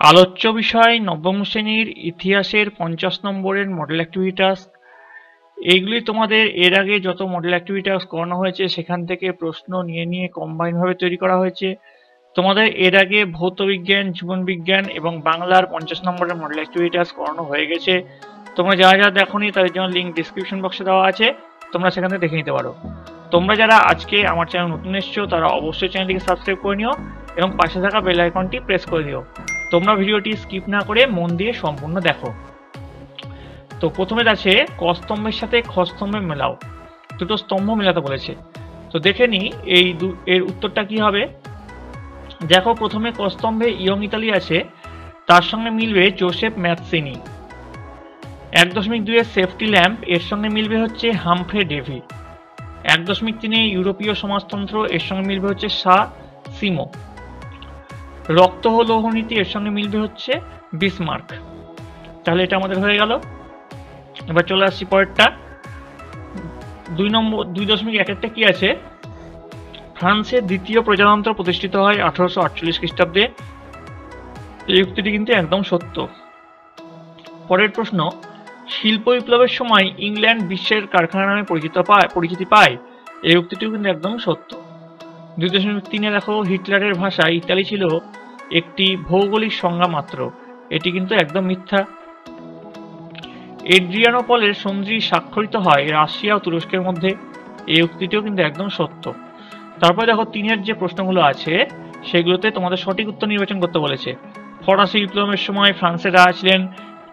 আলোচ্য বিষয় নবম শ্রেণীর ইতিহাসের 50 নম্বরের মডেল অ্যাক্টিভিটি টাস্ক। এইগুলি তোমাদের এর আগে যত মডেল অ্যাক্টিভিটি টাস্ক করানো হয়েছে সেখান থেকে প্রশ্ন নিয়ে নিয়ে কম্বাইন ভাবে তৈরি করা হয়েছে। তোমাদের এর আগে ভৌত বিজ্ঞান, জীবন বিজ্ঞান এবং বাংলার 50 নম্বরের মডেল অ্যাক্টিভিটি টাস্ক করানো হয়ে গেছে। তোমরা যারা যারা দেখোনি তাদের জন্য লিঙ্ক ডিসক্রিপশন বক্সে দেওয়া আছে, তোমরা সেখান থেকে দেখে নিতে পারো। তোমরা যারা আজকে আমার চ্যানেল নতুন এসছো তারা অবশ্যই চ্যানেলটিকে সাবস্ক্রাইব করে নিও এবং পাশে থাকা বেল আইকনটি প্রেস করে দিও। তোমরা ভিডিওটি স্কিপ না করে মন দিয়ে সম্পূর্ণ দেখো। তো প্রথমে আছে ক স্তম্ভের সাথে খ স্তম্ভে মেলাও, দুটো স্তম্ভ মেলাতে বলেছে। তো দেখে নি এর উত্তরটা কি হবে। দেখো প্রথমে ক স্তম্ভে ইয়ং ইতালি আছে, তার সঙ্গে মিলবে জোসেফ ম্যাথসিনি। 1.2 এর সেফটি ল্যাম্প, এর সঙ্গে মিলবে হচ্ছে হামফ্রে ডেভি। 1.3 ইউরোপীয় সমাজতন্ত্র, এর সঙ্গে মিলবে হচ্ছে সা সিমো। রক্ত ও লৌহ নীতি, এর সঙ্গে মিলবে হচ্ছে বিসমার্ক। তাহলে এটা আমাদের হয়ে গেল। এবার চলে আসছি পরেরটা। 2.1 কি আছে, ফ্রান্সের দ্বিতীয় প্রজাতন্ত্র প্রতিষ্ঠিত হয় 1848 খ্রিস্টাব্দে। এই উক্তিটি কিন্তু একদম সত্য। পরের প্রশ্ন, শিল্প বিপ্লবের সময় ইংল্যান্ড বিশ্বের কারখানা নামে পরিচিতি পায়। এই উক্তিটিও কিন্তু একদম সত্য। 2.3 দেখো, হিটলারের ভাষায় ইতালি ছিল একটি ভৌগোলিক সংজ্ঞা মাত্র। এটি কিন্তু একদম মিথ্যা। এড্রিয়ানোপলের সন্ধি স্বাক্ষরিত হয় রাশিয়া ও তুরস্কের মধ্যে। এই উক্তিটিও কিন্তু একদম সত্য। তারপরে দেখো 3 যে প্রশ্নগুলো আছে সেগুলোতে তোমাদের সঠিক উত্তর নির্বাচন করতে বলেছে। ফরাসি বিপ্লবের সময় ফ্রান্সের রাজা ছিলেন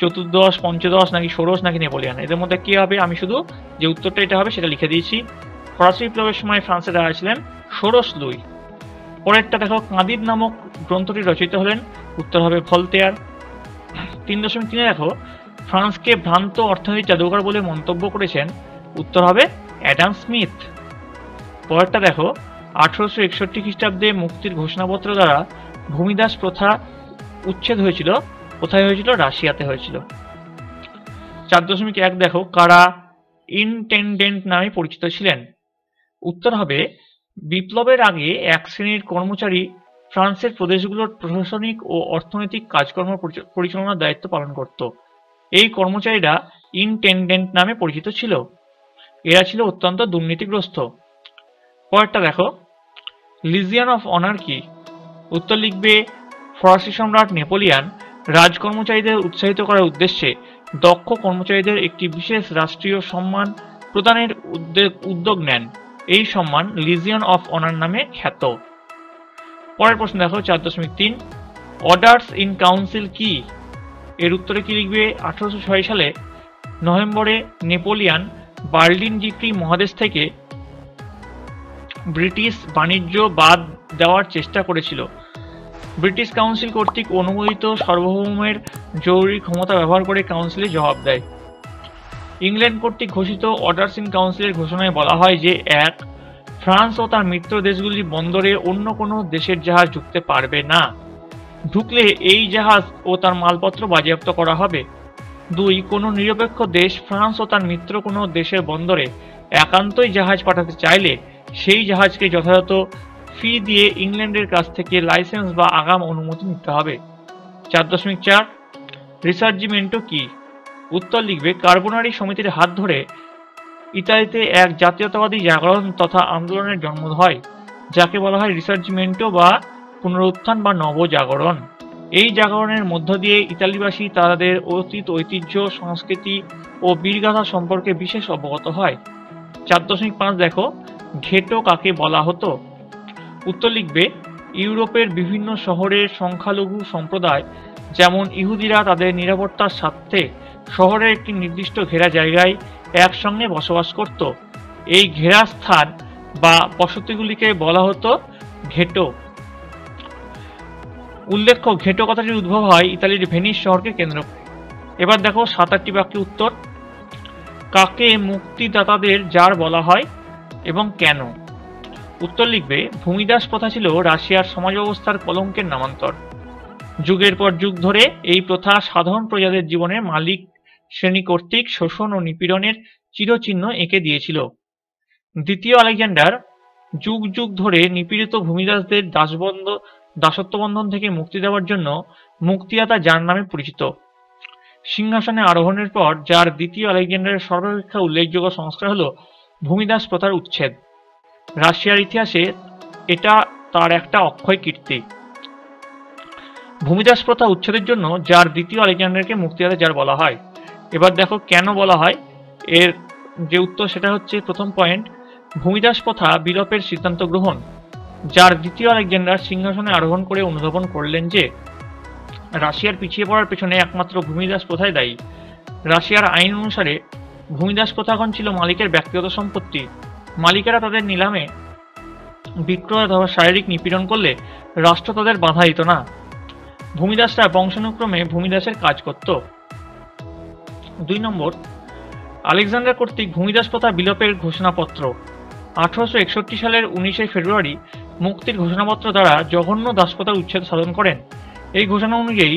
চতুর্দশ, পঞ্চদশ নাকি ষোড়শ নাকি নেপোলিয়ান। এদের মধ্যে কি হবে, আমি শুধু যে উত্তরটা এটা হবে সেটা লিখে দিয়েছি। ফরাসি বিপ্লবের সময় ফ্রান্সের রাজা ছিলেন ষোড়শ লুই। পরেরটা দেখো, কাঁদিদ নামক গ্রন্থটি রচিত হলেন, উত্তর হবে ভলতেয়ার। 3.3 দেখো, ফ্রান্সকে ভ্রান্ত অর্থনৈতিক জাদুঘর বলে মন্তব্য করেছেন, উত্তর হবে অ্যাডাম স্মিথ। পরেরটা দেখো, 1861 খ্রিস্টাব্দে মুক্তির ঘোষণাপত্র দ্বারা ভূমিদাস প্রথা উচ্ছেদ হয়েছিল, কোথায় হয়েছিল, রাশিয়াতে হয়েছিল। 4.1 দেখো, কারা ইনটেন্ডেন্ট নামে পরিচিত ছিলেন, উত্তর হবে বিপ্লবের আগে এক শ্রেণীর কর্মচারী ফ্রান্সের প্রদেশগুলোর প্রশাসনিক ও অর্থনৈতিক কাজকর্ম পরিচালনার দায়িত্ব পালন করত। এই কর্মচারীরা ইনটেন্ডেন্ট নামে পরিচিত ছিল। এরা ছিল অত্যন্ত দুর্নীতিগ্রস্ত। পরেরটা দেখো, লিজিয়ন অফ অনার কি, উত্তর লিখবে ফরাসি সম্রাট নেপোলিয়ান রাজকর্মচারীদের উৎসাহিত করার উদ্দেশ্যে দক্ষ কর্মচারীদের একটি বিশেষ রাষ্ট্রীয় সম্মান প্রদানের উদ্যোগ নেন। এই সম্মান লিজিয়ন অফ অনার নামে খ্যাত। পরের প্রশ্ন দেখো 4.3, অর্ডার্স ইন কাউন্সিল কি, এর উত্তরে কি লিখবে। 1806 সালে নভেম্বরে নেপোলিয়ান বার্লিন ডিক্রি মহাদেশ থেকে ব্রিটিশ বাণিজ্য বাদ দেওয়ার চেষ্টা করেছিল। ব্রিটিশ কাউন্সিল কর্তৃক অনুমোদিত সার্বভৌমের জরুরি ক্ষমতা ব্যবহার করে কাউন্সিলে জবাব দেয়। ইংল্যান্ড কর্তৃক ঘোষিত অর্ডার্স ইন কাউন্সিলের ঘোষণায় বলা হয় যে 1, ফ্রান্স ও তার মিত্র দেশগুলির বন্দরে অন্য কোনো দেশের জাহাজ ঢুকতে পারবে না। ঢুকলে এই জাহাজ ও তার মালপত্র বাজেয়াপ্ত করা হবে। 2, কোনো নিরপেক্ষ দেশ ফ্রান্স ও তার মিত্র কোনো দেশের বন্দরে একান্তই জাহাজ পাঠাতে চাইলে সেই জাহাজকে যথাযথ ফি দিয়ে ইংল্যান্ডের কাছ থেকে লাইসেন্স বা আগাম অনুমতি নিতে হবে। 4.4, রিসার্জিমেন্টো কি, উত্তর লিখবে কার্বোনারি সমিতির হাত ধরে ইতালিতে এক জাতীয়তাবাদী জাগরণ তথা আন্দোলনের জন্ম হয়, যাকে বলা হয় রিসার্জিমেন্টো বা পুনরুত্থান বা নবজাগরণ। এই জাগরণের মধ্য দিয়ে ইতালিবাসী তাদের অতীত ঐতিহ্য, সংস্কৃতি ও বীরগাথা সম্পর্কে বিশেষ অবগত হয়। 4.5 দেখো, ঘেটো কাকে বলা হতো, উত্তর লিখবে ইউরোপের বিভিন্ন শহরের সংখ্যালঘু সম্প্রদায় যেমন ইহুদিরা তাদের নিরাপত্তার স্বার্থে শহরের একটি নির্দিষ্ট ঘেরা জায়গায় একসঙ্গে বসবাস করত। এই ঘেরা স্থান বা বসতিগুলিকে বলা হতো ঘেটো। উল্লেখ্য, ঘেটো কথাটির উদ্ভব হয় ইতালির ভেনিস শহরকে কেন্দ্র করে। এবার দেখো 7-8টি বাক্যে উত্তর। কাকে মুক্তিদাতাদের জার বলা হয় এবং কেন, উত্তর লিখবে ভূমিদাস প্রথা ছিল রাশিয়ার সমাজ ব্যবস্থার কলঙ্কের নামান্তর। যুগের পর যুগ ধরে এই প্রথা সাধারণ প্রজাদের জীবনে মালিক শ্রেণী কর্তৃক শোষণ ও নিপীড়নের চিরচিহ্ন এঁকে দিয়েছিল। দ্বিতীয় আলেকজান্ডার যুগ যুগ ধরে নিপীড়িত ভূমিদাসদের দাসত্ববন্ধন থেকে মুক্তি দেওয়ার জন্য মুক্তিদাতা জার নামে পরিচিত। সিংহাসনে আরোহণের পর জার দ্বিতীয় আলেকজান্ডারের সর্বাপেক্ষা উল্লেখযোগ্য সংস্কার হল ভূমিদাস প্রথার উচ্ছেদ। রাশিয়ার ইতিহাসে এটা তার একটা অক্ষয় কীর্তি। ভূমিদাস প্রথা উচ্ছেদের জন্য জার দ্বিতীয় আলেকজান্ডারকে মুক্তিদাতা জার বলা হয়। এবার দেখো কেন বলা হয়, এর যে উত্তর সেটা হচ্ছে, প্রথম পয়েন্ট, ভূমিদাস প্রথা বিলোপের সিদ্ধান্ত গ্রহণ। জার দ্বিতীয় আলেকজান্ডার সিংহাসনে আরোহণ করে অনুধাবন করলেন যে রাশিয়ার পিছিয়ে পড়ার পেছনে একমাত্র ভূমিদাস প্রথাই দায়ী। রাশিয়ার আইন অনুসারে ভূমিদাস প্রথাগণ ছিল মালিকের ব্যক্তিগত সম্পত্তি। মালিকেরা তাদের নিলামে বিক্রয় অথবা শারীরিক নিপীড়ন করলে রাষ্ট্র তাদের বাধা দিত না। ভূমিদাসরা বংশানুক্রমে ভূমিদাসের কাজ করত। 2 নম্বর, আলেকজান্ডার কর্তৃক ভূমিদাস প্রথা বিলোপের ঘোষণাপত্র। 1861 সালের 19 ফেব্রুয়ারি মুক্তির ঘোষণাপত্র দ্বারা জঘন্য দাসপ্রথার উচ্ছেদ সাধন করেন। এই ঘোষণা অনুযায়ী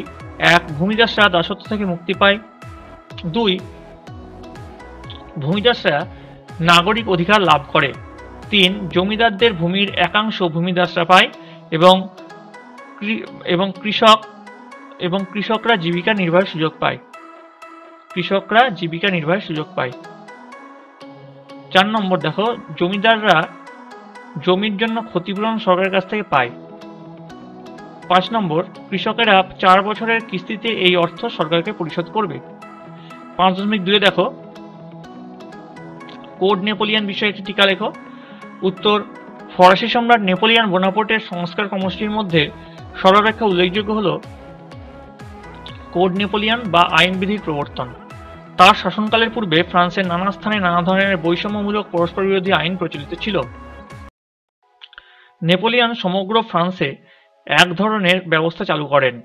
1. ভূমিদাসরা দাসত্ব থেকে মুক্তি পায়। 2. ভূমিদাসরা নাগরিক অধিকার লাভ করে। 3. জমিদারদের ভূমির একাংশ ভূমিদাসরা পায় এবং কৃষকরা জীবিকা নির্বাহের সুযোগ পায়। 4 নম্বর দেখো, জমিদাররা জমির জন্য ক্ষতিপূরণ সরকারের কাছ থেকে পায়। 5 নম্বর, কৃষকেরা 4 বছরের কিস্তিতে এই অর্থ সরকারকে পরিশোধ করবে। 5.2 দেখো, কোড নেপোলিয়ান বিষয়ে একটি টিকা লেখো। উত্তর, ফরাসি সম্রাট নেপোলিয়ান বোনাপার্টের সংস্কার কর্মসূচির মধ্যে সর্বাপেক্ষা উল্লেখযোগ্য হল কোড নেপোলিয়ান বা আইনবিধির প্রবর্তন। তার শাসনকালের পূর্বে ফ্রান্সের নানা স্থানে নানা ধরনের বৈষম্যমূলক পরস্পর বিরোধী আইন প্রচলিত ছিল। নেপোলিয়ান সমগ্র ফ্রান্সে এক ধরনের ব্যবস্থা চালু করেন।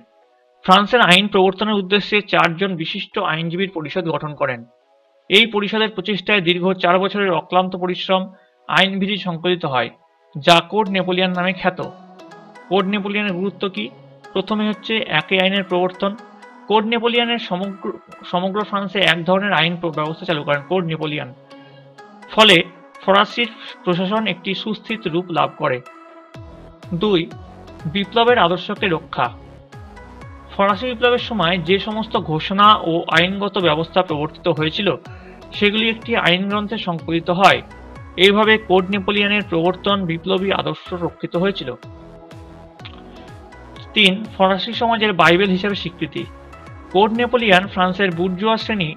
ফ্রান্সের আইন প্রবর্তনের উদ্দেশ্যে 4 জন বিশিষ্ট আইনজীবীর পরিষদ গঠন করেন। এই পরিষদের প্রচেষ্টায় দীর্ঘ 4 বছরের অক্লান্ত পরিশ্রম আইনবিধি সংকলিত হয়, যা কোড নেপোলিয়ান নামে খ্যাত। কোড নেপোলিয়ানের গুরুত্ব কি? প্রথমে হচ্ছে একই আইনের প্রবর্তন। কোড নেপোলিয়ানের সমগ্র ফ্রান্সে এক ধরনের আইন ব্যবস্থা চালু করেন, কোড নেপোলিয়ান। ফলে ফরাসি প্রশাসন একটি সুস্থির রূপ লাভ করে। 2. বিপ্লবের আদর্শকে রক্ষা। ফরাসি বিপ্লবের সময় যে সমস্ত ঘোষণা ও আইনগত ব্যবস্থা প্রবর্তিত হয়েছিল সেগুলি একটি আইন গ্রন্থে সংকলিত হয়। এইভাবে কোড নেপোলিয়ানের প্রবর্তন বিপ্লবী আদর্শ রক্ষিত হয়েছিল। 3. ফরাসি সমাজের বাইবেল হিসেবে স্বীকৃতি। কোড নেপোলিয়ান ফ্রান্সের বুর্জোয়া শ্রেণীর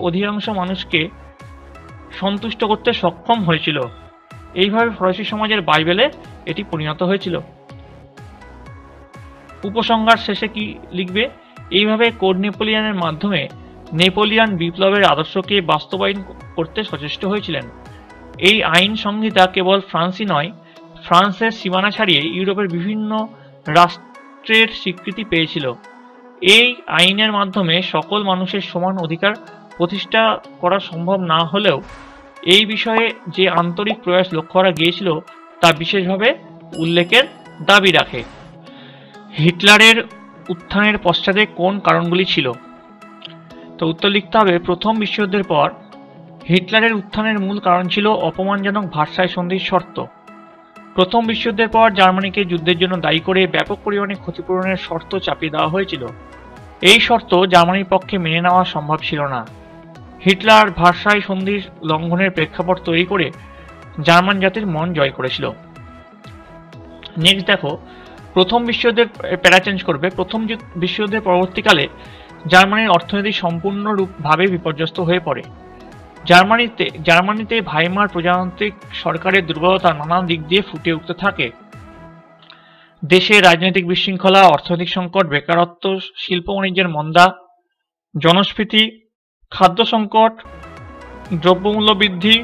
অধিকাংশ মানুষকে সন্তুষ্ট করতে সক্ষম হয়েছিল। এইভাবে ফরাসি সমাজের বাইবেলে এটি পরিণত হয়েছিল। উপসংহার শেষে কি লিখবে? এইভাবে কোড নেপোলিয়ানের মাধ্যমে নেপোলিয়ান বিপ্লবের আদর্শকে বাস্তবায়ন করতে সচেষ্ট হয়েছিলেন। এই আইন সংহিতা কেবল ফ্রান্সই নয়, ফ্রান্সের সীমানা ছাড়িয়ে ইউরোপের বিভিন্ন রাষ্ট্রের স্বীকৃতি পেয়েছিল। এই আইনের মাধ্যমে সকল মানুষের সমান অধিকার প্রতিষ্ঠা করা সম্ভব না হলেও এই বিষয়ে যে আন্তরিক প্রয়াস লক্ষ্য করা গিয়েছিল তা বিশেষভাবে উল্লেখের দাবি রাখে। হিটলারের উত্থানের পশ্চাতে কোন কারণগুলি ছিল? তো উত্তর লিখতে হবে, প্রথম বিশ্বযুদ্ধের পর হিটলারের উত্থানের মূল কারণ ছিল অপমানজনক ভার্সাই সন্ধির শর্ত। প্রথম বিশ্বযুদ্ধের পর জার্মানিকে যুদ্ধের জন্য দায়ী করে ব্যাপক পরিমাণে ক্ষতিপূরণের শর্ত চাপিয়ে দেওয়া হয়েছিল। এই শর্ত জার্মানির পক্ষে মেনে নেওয়া সম্ভব ছিল না। হিটলার ভার্সাই সন্ধির লঙ্ঘনের প্রেক্ষাপট তৈরি করে জার্মান জাতির মন জয় করেছিল। নেক্সট দেখো, প্রথম বিশ্বযুদ্ধের প্যারা চেঞ্জ করবে। প্রথম বিশ্বযুদ্ধের পরবর্তীকালে জার্মানির অর্থনীতি সম্পূর্ণরূপভাবে বিপর্যস্ত হয়ে পড়ে। জার্মানিতে ভাইমার প্রজাতান্ত্রিক সরকারের দুর্বলতা নানা দিক দিয়ে ফুটে উঠতে থাকে। দেশে রাজনৈতিক বিশৃঙ্খলা, অর্থনৈতিক সংকট, বেকারত্ব, শিল্প বাণিজ্যের মন্দা, জনস্ফীতি, খাদ্য সংকট, দ্রব্যমূল্য বৃদ্ধি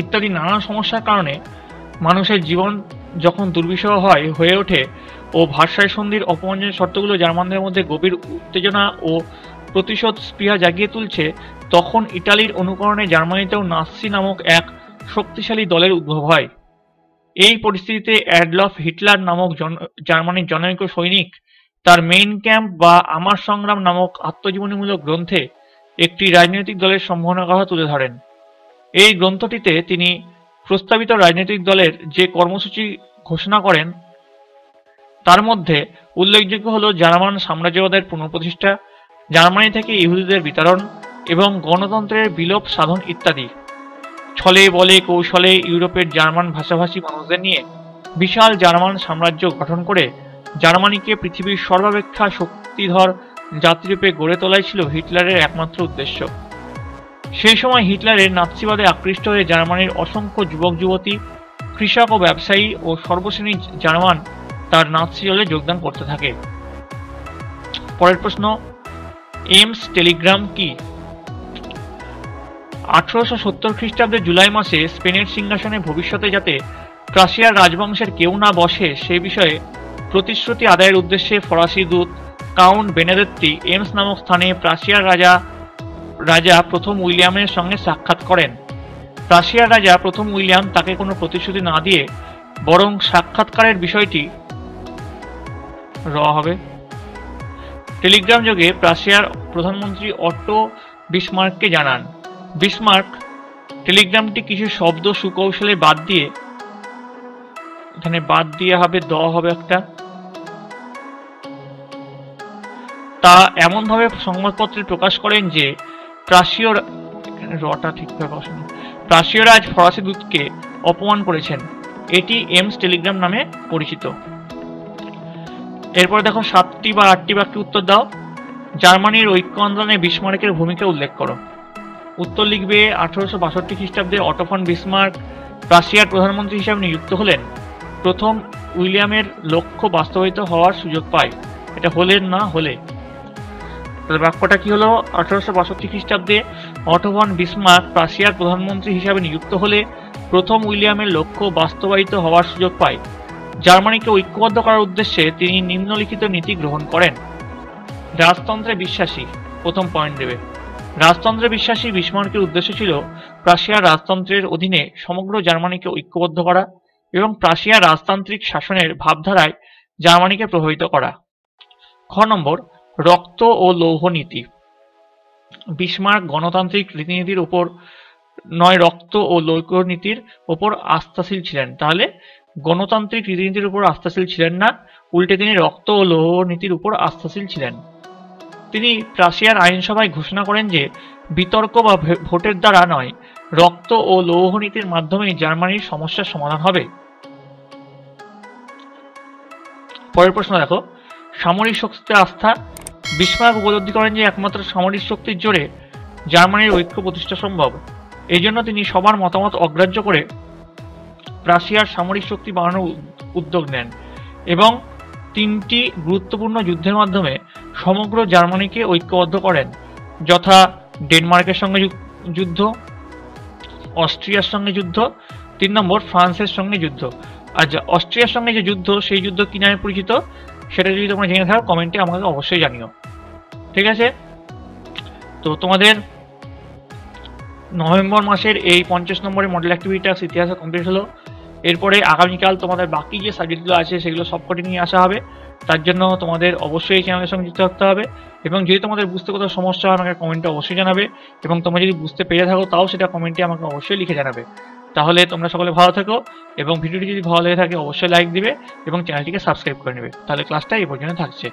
ইত্যাদি নানা সমস্যার কারণে মানুষের জীবন যখন দুর্বিষহ হয়ে ওঠে ও ভার্সাই সন্ধির অপমানজনক শর্তগুলো জার্মানদের মধ্যে গভীর উত্তেজনা ও প্রতিশোধ স্পৃহা জাগিয়ে তুলছে, তখন ইটালির অনুকরণে জার্মানিতেও নাৎসি নামক এক শক্তিশালী দলের উদ্ভব হয়। এই পরিস্থিতিতে অ্যাডলফ হিটলার নামক জার্মানির জনৈক সৈনিক তার মেইন ক্যাম্প বা আমার সংগ্রাম নামক আত্মজীবনীমূলক গ্রন্থে একটি রাজনৈতিক দলের সম্ভাবনার কথা তুলে ধরেন। এই গ্রন্থটিতে তিনি প্রস্তাবিত রাজনৈতিক দলের যে কর্মসূচি ঘোষণা করেন তার মধ্যে উল্লেখযোগ্য হল জার্মান সাম্রাজ্যবাদের পুনঃপ্রতিষ্ঠা, জার্মানি থেকে ইহুদিদের বিতাড়ন এবং গণতন্ত্রের বিলোপ সাধন ইত্যাদি। ছলে বলে কৌশলে ইউরোপের জার্মান ভাষাভাষী মানুষদের নিয়ে বিশাল জার্মান সাম্রাজ্য গঠন করে জার্মানিকে পৃথিবীর সর্বাপেক্ষা শক্তিধর জাতিরূপে গড়ে তোলাই ছিল হিটলারের একমাত্র উদ্দেশ্য। সেই সময় হিটলারের নাৎসিবাদে আকৃষ্ট হয়ে জার্মানির অসংখ্য যুবক যুবতী, কৃষক ও ব্যবসায়ী ও সর্বশ্রেণীর জার্মান তার নাৎসি দলে যোগদান করতে থাকে। পরের প্রশ্ন, এমস টেলিগ্রাম কি? 1870 খ্রিস্টাব্দে জুলাই মাসে স্পেনের সিংহাসনে ভবিষ্যতে যাতে প্রাশিয়ার রাজবংশের কেউ না বসে সে বিষয়ে প্রতিশ্রুতি আদায়ের উদ্দেশ্যে ফরাসি দূত কাউন্ট বেনেদেত্তি এমস নামক স্থানে প্রাশিয়ার রাজা প্রথম উইলিয়ামের সঙ্গে সাক্ষাৎ করেন। প্রাশিয়ার রাজা প্রথম উইলিয়াম তাকে কোনো প্রতিশ্রুতি না দিয়ে বরং সাক্ষাৎকারের বিষয়টি হবে টেলিগ্রাম যোগে প্রাশিয়ার প্রধানমন্ত্রী অটো বিসমার্ককে জানান। বিসমার্ক টেলিগ্রামটি কিছু শব্দ সুকৌশলে বাদ দিয়ে, এখানে বাদ দিয়ে হবে দ হবে একটা, তা এমনভাবে সংবাদপত্রে প্রকাশ করেন যে প্রাশীয় রাজ ফরাসি দূতকে অপমান করেছেন। এটি এমস টেলিগ্রাম নামে পরিচিত। এরপর দেখো 7টি বা 8টি বাক্যে উত্তর দাও। জার্মানির ঐক্য আন্দোলনে বিসমার্কের ভূমিকা উল্লেখ করো। উত্তর লিখবে 1862 খ্রিস্টাব্দে অটো ফন বিসমার্ক প্রাশিয়ার প্রধানমন্ত্রী হিসাবে নিযুক্ত হলেন। প্রথম উইলিয়ামের লক্ষ্য বাস্তবায়িত হওয়ার সুযোগ পায়। এটা হলেন না হলে, বাক্যটা কি হলো? 1862 খ্রিস্টাব্দে অটো ফন বিসমার্ক প্রাশিয়ার প্রধানমন্ত্রী হিসাবে নিযুক্ত হলে প্রথম উইলিয়ামের লক্ষ্য বাস্তবায়িত হওয়ার সুযোগ পায়। জার্মানিকে ঐক্যবদ্ধ করার উদ্দেশ্যে তিনি নিম্নলিখিত নীতি গ্রহণ করেন। রাজতন্ত্রে বিশ্বাসী, প্রথম পয়েন্ট দেবে। রাজতন্ত্রে বিশ্বাসী বিসমার্কের উদ্দেশ্য ছিল প্রাশিয়ার রাজতন্ত্রের অধীনে সমগ্র জার্মানিকে ঐক্যবদ্ধ করা এবং প্রাশিয়ার রাজতান্ত্রিক শাসনের ভাবধারায় জার্মানিকে প্রভাবিত করা। খ নম্বর, রক্ত ও লৌহ নীতি। বিসমার্ক গণতান্ত্রিক রীতিনীতির উপর নয় রক্ত ও লৌহ নীতির উপর আস্থাশীল ছিলেন। তাহলে গণতান্ত্রিক রীতিনীতির উপর আস্থাশীল ছিলেন না, উল্টে তিনি রক্ত ও লৌহ নীতির উপর আস্থাশীল ছিলেন। তিনি প্রাশিয়ার আইনসভায় ঘোষণা করেন যে বিতর্ক বা ভোটের দ্বারা নয়, রক্ত ও লৌহ নীতির মাধ্যমেই জার্মানির সমস্যার সমাধান হবে। পরের প্রশ্ন দেখো, সামরিক শক্তিতে আস্থা। বিসমার্ক উপলব্ধি করেন যে একমাত্র সামরিক শক্তির জোরে জার্মানির ঐক্য প্রতিষ্ঠা সম্ভব। এই জন্য তিনি সবার মতামত অগ্রাহ্য করে প্রাশিয়ার সামরিক শক্তি বাড়ানোর উদ্যোগ নেন এবং 3টি গুরুত্বপূর্ণ যুদ্ধের মাধ্যমে সমগ্র জার্মানিকে ঐক্যবদ্ধ করেন, যথা ডেনমার্কের সঙ্গে যুদ্ধ, অস্ট্রিয়ার সঙ্গে যুদ্ধ, 3 নম্বর ফ্রান্সের সঙ্গে যুদ্ধ। আর অস্ট্রিয়ার সঙ্গে যে যুদ্ধ, সেই যুদ্ধ কি নামে পরিচিত সেটা যদি তোমরা জেনে থাকো কমেন্টে আমাকে অবশ্যই জানিও। ঠিক আছে, তো তোমাদের নভেম্বর মাসের এই 50 নম্বরের মডেল অ্যাক্টিভিটি টাস্ক ইতিহাসে কমপ্লিট হলো। এরপরে আগামীকাল তোমাদের বাকি যে সাবজেক্টগুলো আছে সেগুলো সবকটি নিয়ে আসা হবে। তার জন্য তোমাদের অবশ্যই এই চ্যানেলের সঙ্গে যুক্ত থাকতে হবে এবং যদি তোমাদের বুঝতে কোথাও সমস্যা হয় আমাকে কমেন্টে অবশ্যই জানাবে এবং তোমরা যদি বুঝতে পেরে থাকো তাও সেটা কমেন্টে আমাকে অবশ্যই লিখে জানাবে। তাহলে তোমরা সকলে ভালো থেকো এবং ভিডিওটি যদি ভালো লেগে থাকে অবশ্যই লাইক দিবে এবং চ্যানেলটিকে সাবস্ক্রাইব করে নেবে। তাহলে ক্লাসটা এই পর্যন্ত থাকছে।